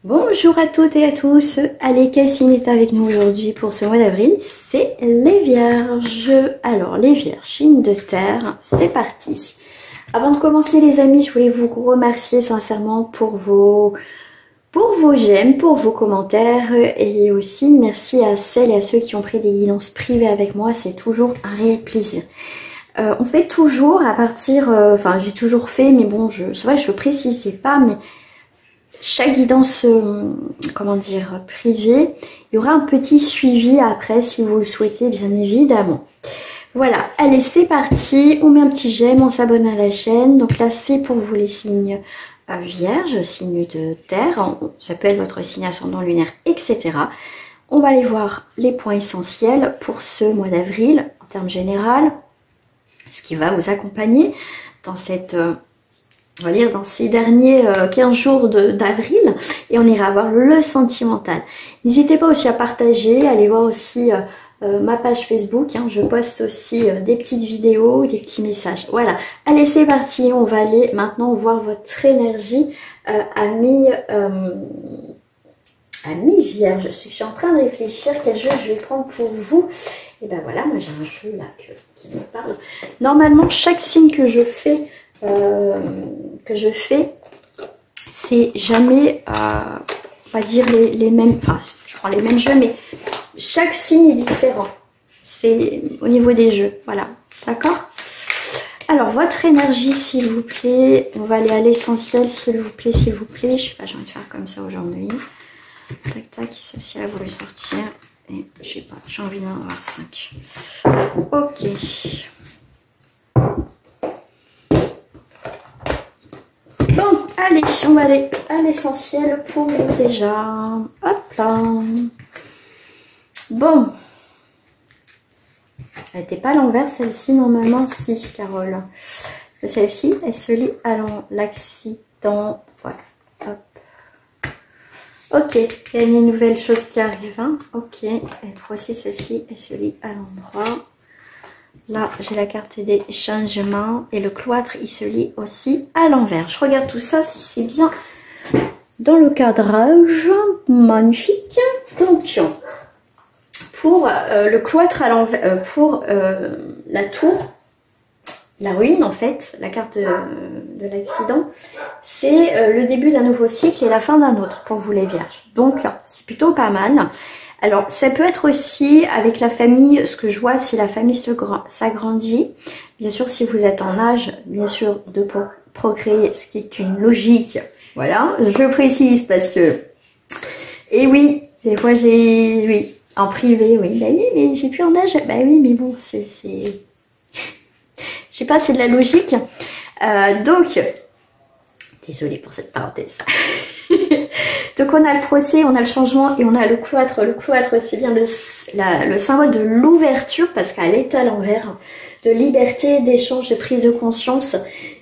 Bonjour à toutes et à tous, allez, quel signe est avec nous aujourd'hui pour ce mois d'avril? C'est les Vierges. Alors les Vierges, signe de terre, c'est parti. Avant de commencer les amis, je voulais vous remercier sincèrement pour vos j'aime, pour vos commentaires et aussi merci à celles et à ceux qui ont pris des guidances privées avec moi, c'est toujours un réel plaisir. On fait toujours à partir, enfin j'ai toujours fait, mais bon, c'est vrai, je précisais pas, mais chaque guidance, comment dire, privée, il y aura un petit suivi après si vous le souhaitez, bien évidemment. Voilà, allez, c'est parti, on met un petit j'aime, on s'abonne à la chaîne. Donc là, c'est pour vous les signes vierges, signes de terre, ça peut être votre signe ascendant lunaire, etc. On va aller voir les points essentiels pour ce mois d'avril, en termes général, ce qui va vous accompagner dans cette... on va dire dans ces derniers 15 jours d'avril, et on ira voir le sentimental. N'hésitez pas aussi à partager, allez voir aussi ma page Facebook, hein, je poste aussi des petites vidéos, des petits messages. Voilà, allez c'est parti, on va aller maintenant voir votre énergie à mi-vierge. Je suis en train de réfléchir quel jeu je vais prendre pour vous. Et ben voilà, moi j'ai un jeu là qui me parle. Normalement, chaque signe que je fais, c'est jamais, on va dire les mêmes, enfin je prends les mêmes jeux, mais chaque signe est différent, c'est au niveau des jeux, voilà, d'accord. Alors votre énergie s'il vous plaît, on va aller à l'essentiel s'il vous plaît, je sais pas, j'ai envie de faire comme ça aujourd'hui, tac tac, celle-ci a voulu sortir, et je sais pas, j'ai envie d'en avoir 5, ok. Bon, allez, on va aller à l'essentiel pour vous déjà. Hop là. Bon. Elle n'était pas à l'envers, celle-ci, normalement, si, Carole. Parce que celle-ci, elle se lit à l'accident. Voilà. Hop. Ok, il y a une nouvelle chose qui arrive. Hein. Ok, et voici celle-ci, elle se lit à l'endroit. Là, j'ai la carte des changements et le cloître, il se lit aussi à l'envers. Je regarde tout ça si c'est bien dans le cadrage. Magnifique. Donc, pour le cloître à l'envers, pour la tour, la ruine en fait, la carte de l'accident, c'est le début d'un nouveau cycle et la fin d'un autre pour vous les vierges. Donc, c'est plutôt pas mal. Alors, ça peut être aussi avec la famille, ce que je vois, si la famille s'agrandit. Bien sûr, si vous êtes en âge, bien sûr, de procréer, ce qui est une logique. Voilà, je précise parce que... Et oui, des fois j'ai... Oui, en privé, oui. Bah oui, mais j'ai plus en âge. Bah oui, mais bon, c'est... Je sais pas, c'est de la logique. Donc, désolée pour cette parenthèse. Donc on a le procès, on a le changement et on a le cloître. Le cloître, c'est bien le symbole de l'ouverture parce qu'elle est à l'envers, de liberté, d'échange, de prise de conscience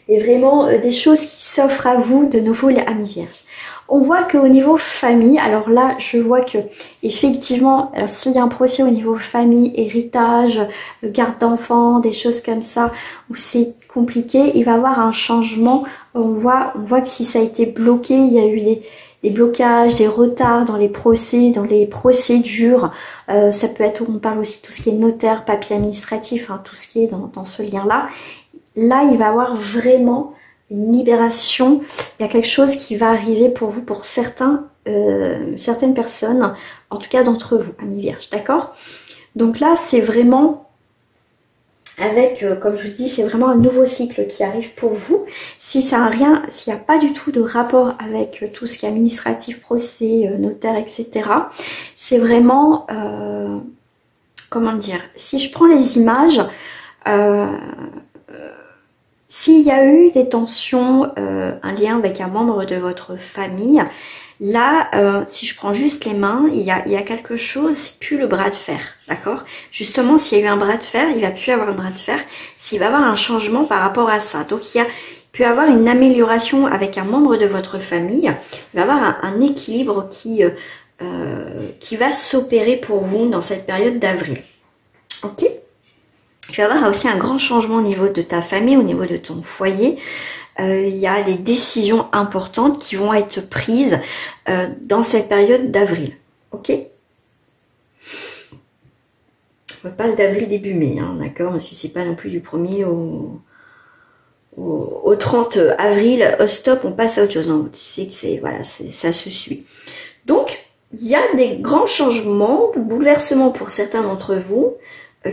et vraiment des choses qui s'offrent à vous, de nouveau les amis vierges. On voit qu'au niveau famille, alors là je vois que effectivement, alors s'il y a un procès au niveau famille, héritage, garde d'enfants, des choses comme ça où c'est compliqué, il va y avoir un changement. On voit que si ça a été bloqué, il y a eu des blocages, des retards dans les procès, dans les procédures. Ça peut être, on parle aussi de tout ce qui est notaire, papier administratif, hein, tout ce qui est dans ce lien-là. Là, il va y avoir vraiment une libération. Il y a quelque chose qui va arriver pour vous, pour certaines personnes, en tout cas d'entre vous, amis vierges, d'accord? Donc là, c'est vraiment... avec, comme je vous dis, c'est vraiment un nouveau cycle qui arrive pour vous. Si ça a rien, s'il n'y a pas du tout de rapport avec tout ce qui est administratif, procès, notaire, etc. C'est vraiment, comment dire, si je prends les images, s'il y a eu des tensions, un lien avec un membre de votre famille, là, si je prends juste les mains, il y a quelque chose, c'est plus le bras de fer, d'accord? Justement, s'il y a eu un bras de fer, il va plus y avoir un bras de fer, s'il va y avoir un changement par rapport à ça. Donc, il peut y avoir une amélioration avec un membre de votre famille, il va y avoir un équilibre qui va s'opérer pour vous dans cette période d'avril. Ok? Il va y avoir aussi un grand changement au niveau de ta famille, au niveau de ton foyer. il y a des décisions importantes qui vont être prises dans cette période d'avril. Ok? On parle d'avril début mai, hein, d'accord? Parce que c'est pas non plus du 1er au 30 avril, stop, on passe à autre chose. Non, tu sais que c'est, voilà, ça se suit. Donc, il y a des grands changements, bouleversements pour certains d'entre vous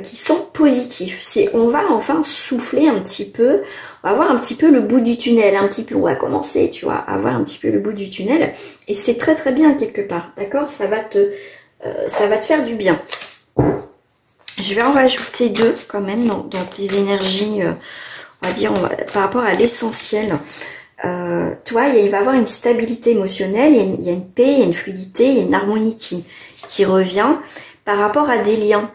qui sont positifs. On va enfin souffler un petit peu, on va voir un petit peu le bout du tunnel, un petit peu, on va commencer, tu vois, à voir un petit peu le bout du tunnel. Et c'est très très bien quelque part, d'accord? Ça va te faire du bien. Je vais en rajouter 2 quand même dans tes énergies, on va dire, par rapport à l'essentiel. Toi, il va y avoir une stabilité émotionnelle, il y a une paix, il y a une fluidité, il y a une harmonie qui revient par rapport à des liens.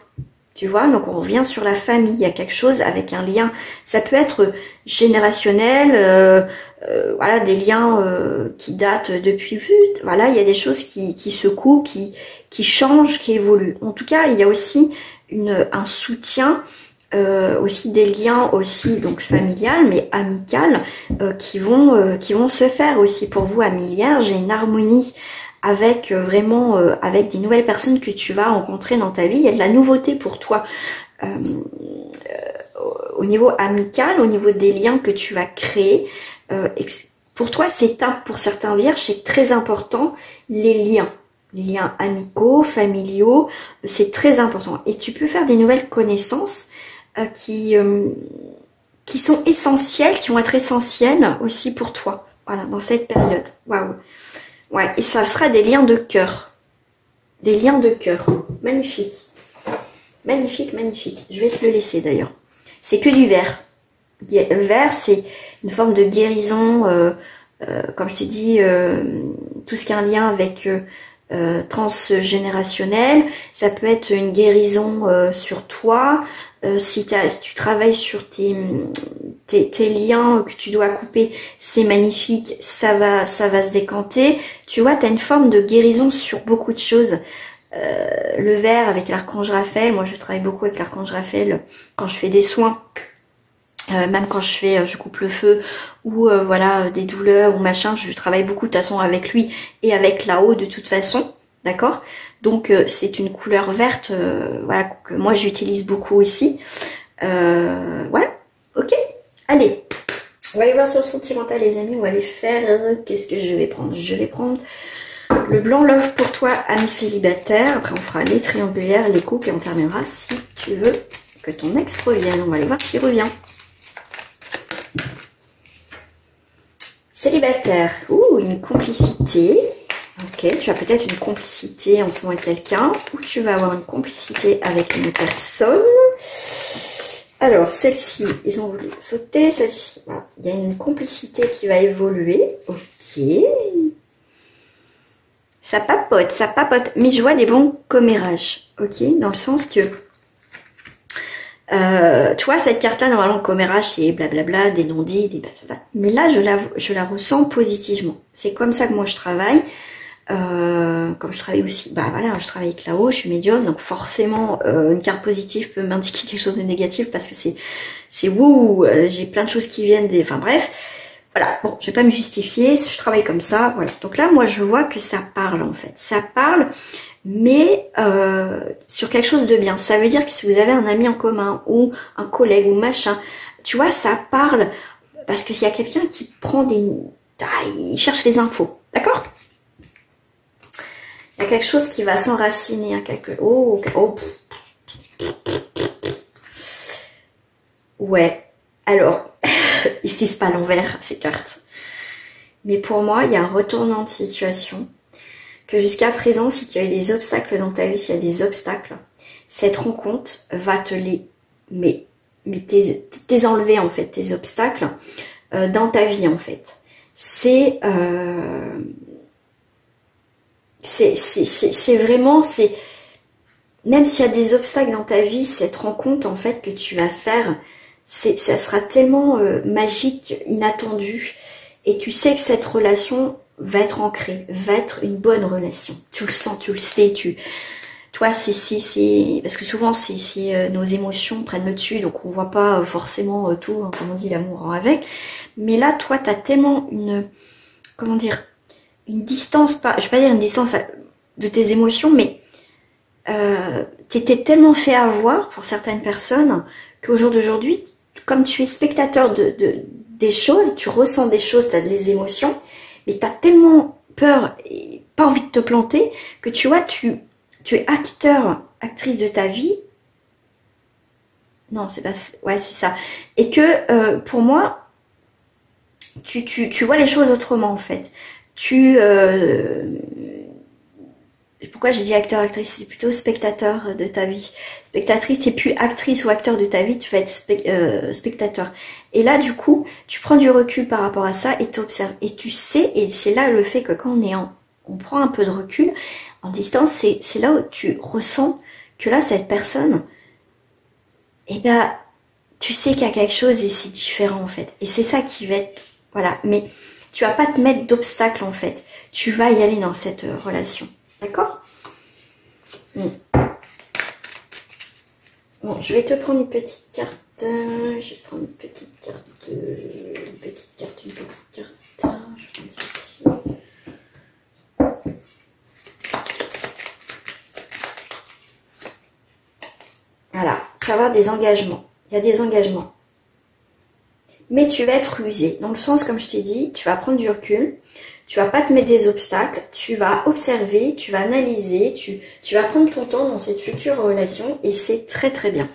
Tu vois, donc on revient sur la famille, il y a quelque chose avec un lien. Ça peut être générationnel, voilà, des liens qui datent depuis, voilà, il y a des choses qui secouent, qui changent, qui évoluent. En tout cas, il y a aussi un soutien, aussi des liens aussi donc familial mais amical qui vont se faire aussi pour vous, amis Vierge. J'ai une harmonie avec vraiment avec des nouvelles personnes que tu vas rencontrer dans ta vie. Il y a de la nouveauté pour toi au niveau amical, au niveau des liens que tu vas créer. Pour toi, pour certains Vierges, c'est très important, les liens amicaux, familiaux, c'est très important. Et tu peux faire des nouvelles connaissances qui sont essentielles, qui vont être essentielles aussi pour toi. Voilà, dans cette période. Waouh. Ouais, et ça sera des liens de cœur. Des liens de cœur. Magnifique. Magnifique, magnifique. Je vais te le laisser d'ailleurs. C'est que du vert. Vert, c'est une forme de guérison. Comme je t'ai dit, tout ce qui a un lien avec transgénérationnel. Ça peut être une guérison sur toi. Si tu travailles sur tes liens que tu dois couper, c'est magnifique, ça va se décanter. Tu vois, tu as une forme de guérison sur beaucoup de choses. Le vert avec l'archange Raphaël, moi je travaille beaucoup avec l'archange Raphaël quand je fais des soins, même quand je coupe le feu ou voilà, des douleurs ou machin, je travaille beaucoup de toute façon avec lui et avec là-haut de toute façon, d'accord? Donc c'est une couleur verte, voilà, que moi j'utilise beaucoup aussi. Voilà, ok. Allez, on va aller voir sur le sentimental les amis, on va aller faire, qu'est-ce que je vais prendre? Je vais prendre le blanc love pour toi, ami célibataire. Après on fera les triangulaires, les couples et on terminera si tu veux que ton ex revienne. On va aller voir s'il revient. Célibataire, ouh, une complicité. Ok, tu as peut-être une complicité en ce moment avec quelqu'un ou tu vas avoir une complicité avec une personne. Alors, celle-ci, ils ont voulu sauter. Celle-ci, voilà. Il y a une complicité qui va évoluer. Ok. Ça papote. Mais je vois des bons commérages. Ok, dans le sens que... tu vois, cette carte-là, normalement, le commérage, c'est blablabla, des non-dits, des blablabla. Mais là, je la ressens positivement. C'est comme ça que moi, je travaille. Comme je travaille aussi, bah voilà, je travaille avec là-haut, je suis médium, donc forcément une carte positive peut m'indiquer quelque chose de négatif parce que c'est wouh, j'ai plein de choses qui viennent des, enfin bref, voilà, bon, je vais pas me justifier, je travaille comme ça, voilà. Donc là, moi, je vois que ça parle en fait, ça parle, mais sur quelque chose de bien. Ça veut dire que si vous avez un ami en commun ou un collègue ou machin, tu vois, ça parle parce que s'il y a quelqu'un qui prend il cherche les infos, d'accord? Il y a quelque chose qui va s'enraciner, hein, ouais, alors, ici c'est pas l'envers, ces cartes. Mais pour moi, il y a un retournement de situation que jusqu'à présent, si tu as eu des obstacles dans ta vie, s'il y a des obstacles, cette rencontre va te t'es enlevé en fait, tes obstacles dans ta vie en fait. C'est vraiment, même s'il y a des obstacles dans ta vie, cette rencontre en fait que tu vas faire, ça sera tellement magique, inattendu, et tu sais que cette relation va être ancrée, va être une bonne relation. Tu le sens, tu le sais, Tu vois, parce que souvent, nos émotions prennent le dessus, donc on voit pas forcément tout, hein, comme on dit, l'amour en avec. Mais là, toi, t'as tellement comment dire, une distance, je vais pas dire une distance de tes émotions, mais t'étais tellement fait avoir pour certaines personnes qu'au jour d'aujourd'hui, comme tu es spectateur des choses, tu ressens des choses, tu as des émotions, mais tu as tellement peur et pas envie de te planter que tu vois, tu es acteur, actrice de ta vie. Non, c'est pas... Ouais, c'est ça. Et que pour moi, tu vois les choses autrement en fait. Pourquoi j'ai dit acteur, actrice? C'est plutôt spectateur de ta vie. Spectatrice, t'es plus actrice ou acteur de ta vie, tu vas être spectateur. Et là, du coup, tu prends du recul par rapport à ça et t'observes. Et tu sais, et c'est là le fait que quand on prend un peu de recul, en distance, c'est là où tu ressens que là, cette personne, eh ben, tu sais qu'il y a quelque chose et c'est différent en fait. Et c'est ça qui va être, voilà. Mais tu vas pas te mettre d'obstacle en fait. Tu vas y aller dans cette relation. D'accord? Bon, je vais te prendre une petite carte. Je vais prendre une petite carte. Une petite carte. Je vais prendre celle-ci. Voilà, tu vas avoir des engagements. Il y a des engagements. Mais tu vas être rusé. Dans le sens, comme je t'ai dit, tu vas prendre du recul. Tu vas pas te mettre des obstacles, tu vas observer, tu vas analyser, tu vas prendre ton temps dans cette future relation et c'est très très bien.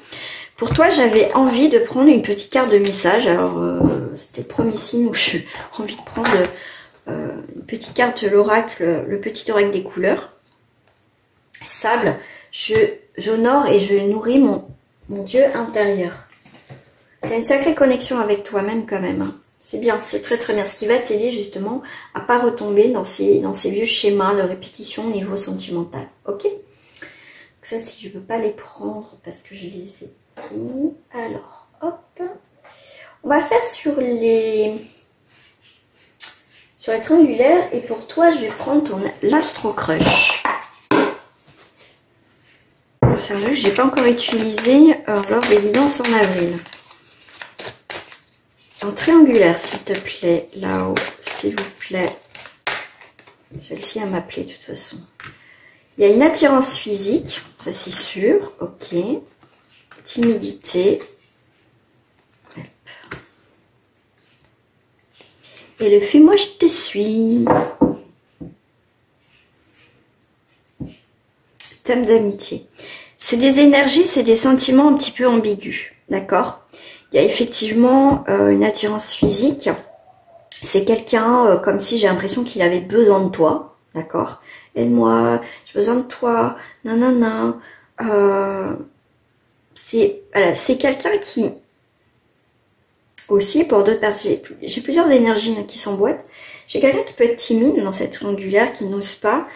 Pour toi, j'avais envie de prendre une petite carte de message. Alors, c'était le premier signe où j'ai envie de prendre une petite carte, l'oracle, le petit oracle des couleurs. Sable, j'honore et je nourris mon Dieu intérieur. Tu as une sacrée connexion avec toi-même quand même, hein. C'est bien, c'est très très bien. Ce qui va t'aider justement à pas retomber dans ces vieux schémas de répétition au niveau sentimental. Ok? Donc ça, si je ne peux pas les prendre parce que je les ai pris. Alors, hop. On va faire sur les triangulaires. Et pour toi, je vais prendre l'Astro Crush. Sérieux, je n'ai pas encore utilisé lors d'évidence en avril. En triangulaire, s'il te plaît, là-haut, s'il vous plaît. Celle-ci, elle m'appelait de toute façon. Il y a une attirance physique, ça c'est sûr, ok. Timidité. Et le fuis-moi, je te suis. Thème d'amitié. C'est des énergies, c'est des sentiments un petit peu ambigus, d'accord? Il y a effectivement une attirance physique. C'est quelqu'un comme si j'ai l'impression qu'il avait besoin de toi, d'accord? Aide-moi, j'ai besoin de toi, nanana. C'est quelqu'un qui, aussi pour d'autres personnes, j'ai plusieurs énergies qui s'emboîtent. J'ai quelqu'un qui peut être timide dans cette triangulaire, qui n'ose pas.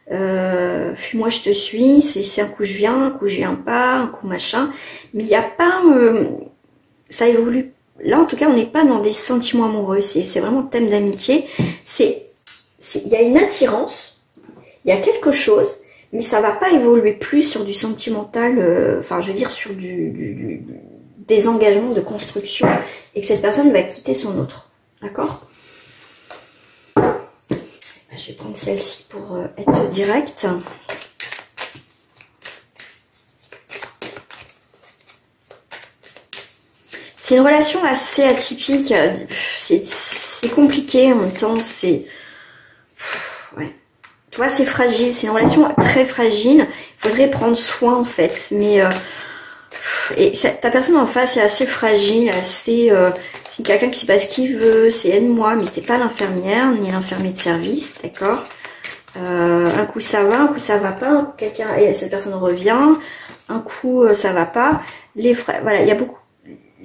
Fuis-moi, je te suis, c'est un coup je viens, un coup je viens pas, un coup machin. Mais il n'y a pas... ça évolue. Là, en tout cas, on n'est pas dans des sentiments amoureux. C'est vraiment le thème d'amitié. Il y a une attirance, il y a quelque chose, mais ça va pas évoluer plus sur du sentimental, enfin, je veux dire, sur des engagements de construction, et que cette personne va quitter son autre. D'accord? Je vais prendre celle-ci pour être directe. C'est une relation assez atypique, c'est compliqué en même temps, c'est... Ouais. Tu vois, c'est fragile, c'est une relation très fragile, il faudrait prendre soin en fait, mais... et ta personne en face est assez fragile, assez... c'est quelqu'un qui sait pas ce qu'il veut, c'est aide-moi, mais t'es pas l'infirmière, ni l'infirmier de service, d'accord? Un coup ça va, un coup ça va pas, un coup et cette personne revient, un coup ça va pas, voilà, il y a beaucoup...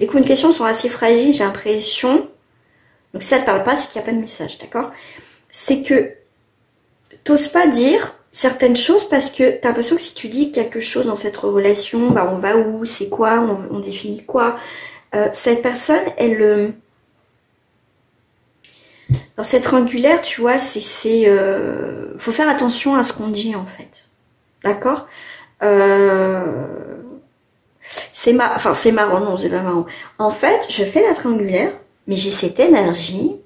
Les communications sont assez fragiles, j'ai l'impression. Donc si ça ne te parle pas, c'est qu'il n'y a pas de message, d'accord? C'est que t'oses pas dire certaines choses parce que tu as l'impression que si tu dis quelque chose dans cette relation, bah on va où, c'est quoi, on définit quoi. Cette personne, elle... dans cette triangulaire, tu vois, faut faire attention à ce qu'on dit en fait. D'accord? C'est marrant, non, c'est pas marrant. En fait, je fais la triangulaire, mais j'ai cette énergie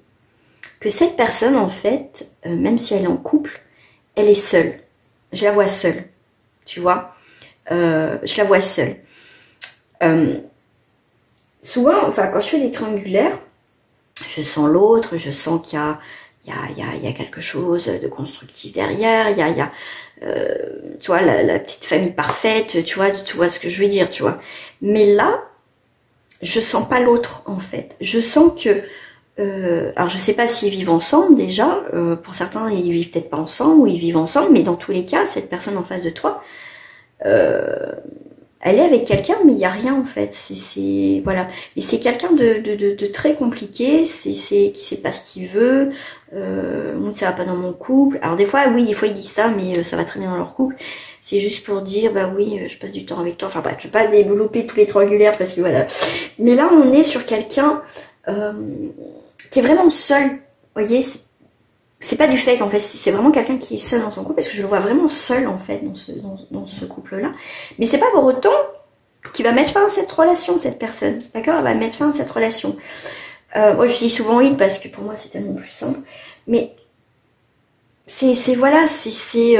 que cette personne, en fait, même si elle est en couple, elle est seule. Je la vois seule, tu vois. Je la vois seule. Souvent, enfin, quand je fais des triangulaires, je sens l'autre, je sens qu'il y a quelque chose de constructif derrière, tu vois, la petite famille parfaite, tu vois ce que je veux dire, tu vois. Mais là, je sens pas l'autre, en fait. Je sens que, alors je sais pas s'ils vivent ensemble déjà, pour certains ils vivent peut-être pas ensemble, ou ils vivent ensemble, mais dans tous les cas, cette personne en face de toi, elle est avec quelqu'un, mais il n'y a rien en fait. Voilà. Mais c'est quelqu'un de très compliqué, qui sait pas ce qu'il veut. Ça va pas dans mon couple. Alors des fois ils disent ça, mais ça va très bien dans leur couple. C'est juste pour dire, bah oui, je passe du temps avec toi. Enfin bref, je vais pas développer tous les triangulaires parce que voilà. Mais là, on est sur quelqu'un qui est vraiment seul. Vous voyez, c'est pas du fake en fait, c'est vraiment quelqu'un qui est seul dans son couple, parce que je le vois vraiment seul en fait dans ce couple-là. Mais c'est pas pour autant qu'il va mettre fin à cette relation, cette personne. D'accord? Elle va mettre fin à cette relation. Moi je dis souvent oui parce que pour moi c'est tellement plus simple. Mais voilà, il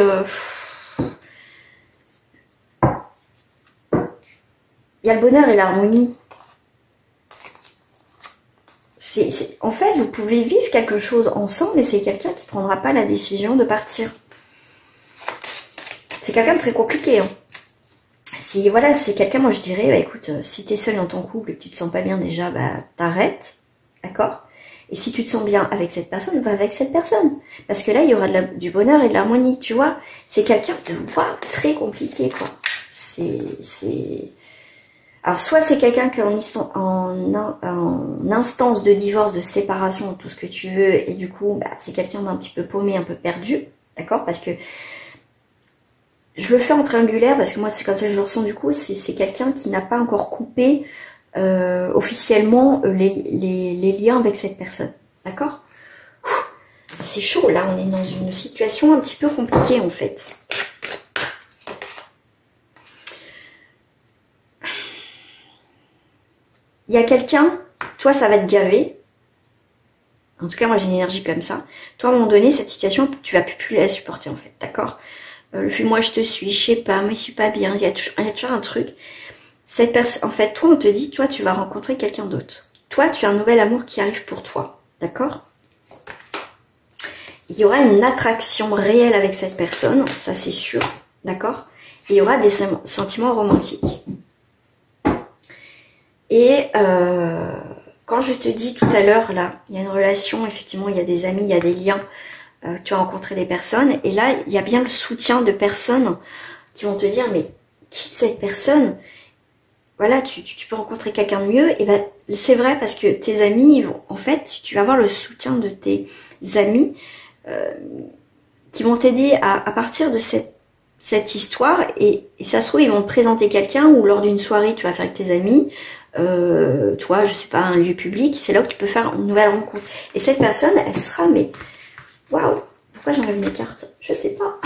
y a le bonheur et l'harmonie. En fait, vous pouvez vivre quelque chose ensemble et c'est quelqu'un qui ne prendra pas la décision de partir. C'est quelqu'un de très compliqué. Hein. Si voilà, c'est quelqu'un, moi je dirais, bah, écoute, si tu es seul dans ton couple et que tu te sens pas bien déjà, bah t'arrêtes, d'accord? Et si tu te sens bien avec cette personne, va avec cette personne. Parce que là, il y aura du bonheur et de l'harmonie, tu vois. C'est quelqu'un de très compliqué, quoi. Alors, soit c'est quelqu'un qui est en instance de divorce, de séparation, tout ce que tu veux, et du coup, bah, c'est quelqu'un d'un petit peu paumé, un peu perdu, d'accord? Parce que je le fais en triangulaire, parce que moi, c'est comme ça que je le ressens du coup, c'est quelqu'un qui n'a pas encore coupé officiellement les liens avec cette personne, d'accord? C'est chaud, là, on est dans une situation un petit peu compliquée, en fait. Il y a quelqu'un, toi ça va te gaver. En tout cas, moi j'ai une énergie comme ça. Toi, à un moment donné, cette situation, tu vas plus la supporter en fait, d'accord? Le film, moi je te suis, je sais pas, mais je suis pas bien. Il y a toujours un truc. Cette personne, en fait, toi on te dit, toi tu vas rencontrer quelqu'un d'autre. Toi, tu as un nouvel amour qui arrive pour toi, d'accord? Il y aura une attraction réelle avec cette personne, ça c'est sûr, d'accord? Il y aura des sentiments romantiques. Et quand je te dis tout à l'heure, là, il y a une relation, effectivement, il y a des amis, il y a des liens, tu as rencontré des personnes, et là, il y a bien le soutien de personnes qui vont te dire, mais quitte cette personne, voilà, tu peux rencontrer quelqu'un de mieux, et ben c'est vrai, parce que tes amis, en fait, tu vas avoir le soutien de tes amis qui vont t'aider à partir de cette histoire, et ça se trouve, ils vont te présenter quelqu'un, ou lors d'une soirée, tu vas faire avec tes amis, toi, je sais pas, un lieu public, c'est là que tu peux faire une nouvelle rencontre. Et cette personne, elle sera, mais waouh, pourquoi j'enlève mes cartes? Je sais pas.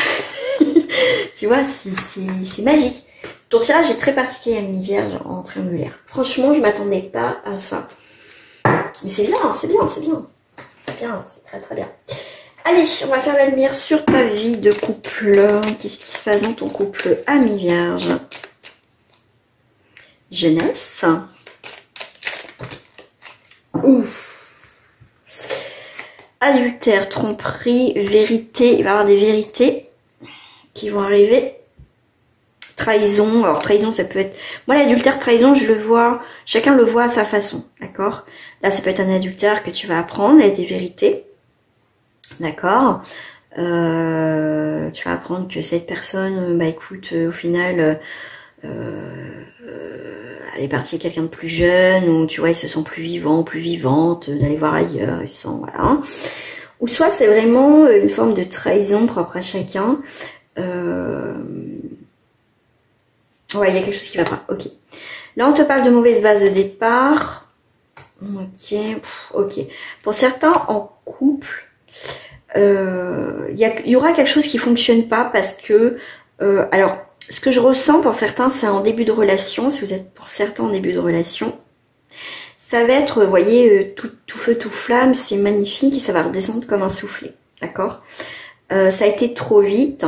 Tu vois, c'est magique. Ton tirage est très particulier, ami Vierge, en triangulaire. Franchement, je m'attendais pas à ça. Mais c'est bien, c'est bien, c'est bien. C'est bien, c'est très très bien. Allez, on va faire la lumière sur ta vie de couple. Qu'est-ce qui se passe dans ton couple, ami Vierge? Jeunesse. Ouf. Adultère, tromperie, vérité. Il va y avoir des vérités qui vont arriver. Trahison. Alors trahison, ça peut être... Moi, l'adultère, trahison, je le vois... Chacun le voit à sa façon, d'accord? Là, ça peut être un adultère que tu vas apprendre. Il y a des vérités. D'accord? Tu vas apprendre que cette personne, bah écoute, au final... elle est partie avec quelqu'un de plus jeune, ou tu vois, ils se sentent plus vivants, plus vivantes, d'aller voir ailleurs, ils sont, voilà. Ou soit c'est vraiment une forme de trahison propre à chacun. Ouais, il y a quelque chose qui va pas, ok. Là, on te parle de mauvaise base de départ. Ok, ok. Pour certains, en couple, il y aura quelque chose qui fonctionne pas parce que, alors, ce que je ressens pour certains, c'est en début de relation. Si vous êtes pour certains en début de relation, ça va être, vous voyez, tout feu, tout flamme, c'est magnifique et ça va redescendre comme un soufflet. D'accord? Ça a été trop vite.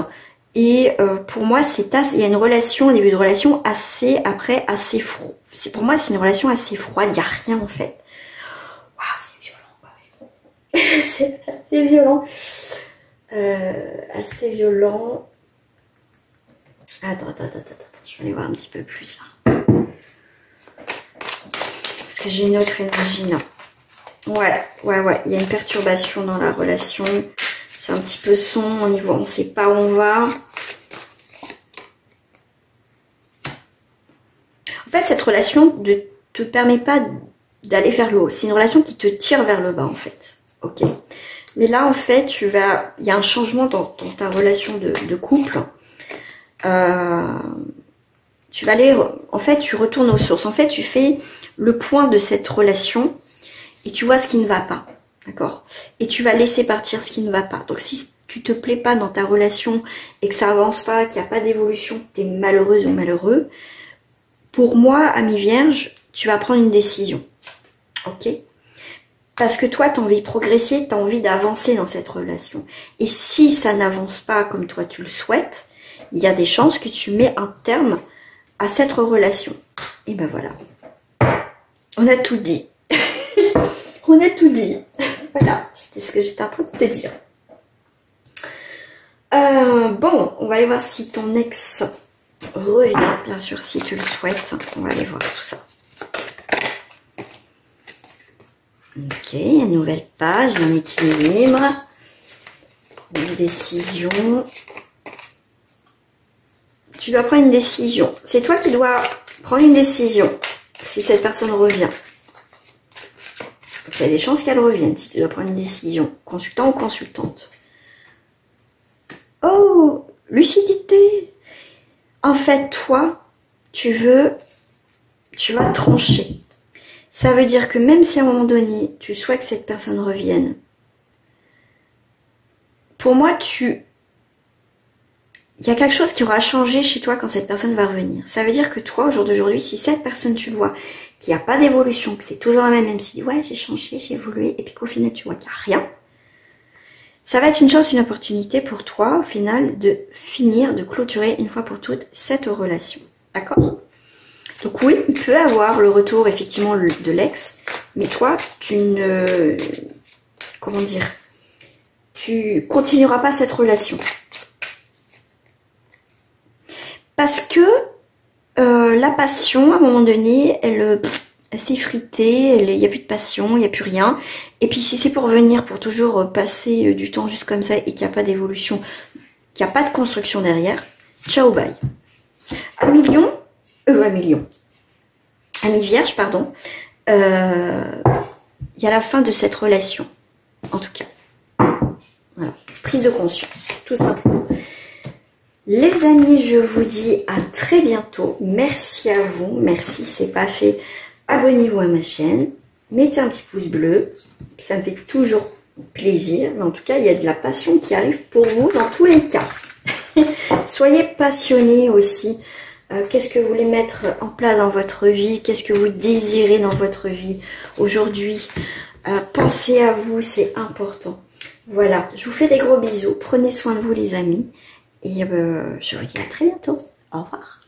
Et pour moi, il y a une relation, au début de relation, assez froid. Pour moi, c'est une relation assez froide, il n'y a rien en fait. Waouh, c'est violent. C'est assez violent. Assez violent. Attends, je vais aller voir un petit peu plus là. Parce que j'ai une autre énergie là. Ouais, il y a une perturbation dans la relation. C'est un petit peu sombre au niveau, on ne sait pas où on va. En fait, cette relation ne te permet pas d'aller vers le haut. C'est une relation qui te tire vers le bas, en fait. Ok. Mais là, en fait, il y a un changement dans ta relation de couple. Tu vas aller, en fait, tu retournes aux sources. En fait, tu fais le point de cette relation et tu vois ce qui ne va pas. D'accord? Et tu vas laisser partir ce qui ne va pas. Donc si tu te plais pas dans ta relation et que ça avance pas, qu'il n'y a pas d'évolution, que tu es malheureuse ou malheureux, pour moi, ami vierge, tu vas prendre une décision. Ok? Parce que toi, tu as envie de progresser, tu as envie d'avancer dans cette relation. Et si ça n'avance pas comme toi tu le souhaites, il y a des chances que tu mets un terme à cette relation. Et ben voilà. On a tout dit. On a tout dit. Voilà, c'était ce que j'étais en train de te dire. Bon, on va aller voir si ton ex revient, bien sûr, si tu le souhaites. On va aller voir tout ça. Ok, une nouvelle page, un équilibre, une décision. Tu dois prendre une décision. C'est toi qui dois prendre une décision si cette personne revient. Il y a des chances qu'elle revienne si tu dois prendre une décision. Consultant ou consultante. Oh, lucidité. En fait, toi, tu vas trancher. Ça veut dire que même si à un moment donné, tu souhaites que cette personne revienne, pour moi, il y a quelque chose qui aura changé chez toi quand cette personne va revenir. Ça veut dire que toi, au jour d'aujourd'hui, si cette personne, tu le vois, qu'il n'y a pas d'évolution, que c'est toujours la même si ouais, j'ai changé, j'ai évolué, et puis qu'au final, tu vois qu'il n'y a rien, ça va être une chance, une opportunité pour toi, au final, de finir, de clôturer une fois pour toutes cette relation. D'accord? Donc oui, il peut avoir le retour, effectivement, de l'ex, mais toi, tu ne... Comment dire? Tu continueras pas cette relation. Parce que la passion, à un moment donné, elle s'est effritée, il n'y a plus de passion, il n'y a plus rien. Et puis si c'est pour venir, pour toujours passer du temps juste comme ça et qu'il n'y a pas d'évolution, qu'il n'y a pas de construction derrière, ciao bye. Ami vierge, pardon, il y a la fin de cette relation, en tout cas. Voilà, prise de conscience, tout simplement. Les amis, je vous dis à très bientôt. Merci à vous. Merci, c'est pas fait. Abonnez-vous à ma chaîne. Mettez un petit pouce bleu. Ça me fait toujours plaisir. Mais en tout cas, il y a de la passion qui arrive pour vous dans tous les cas. Soyez passionnés aussi. Qu'est-ce que vous voulez mettre en place dans votre vie? Qu'est-ce que vous désirez dans votre vie aujourd'hui? Pensez à vous, c'est important. Voilà, je vous fais des gros bisous. Prenez soin de vous les amis. Et je vous dis à très bientôt. Au revoir.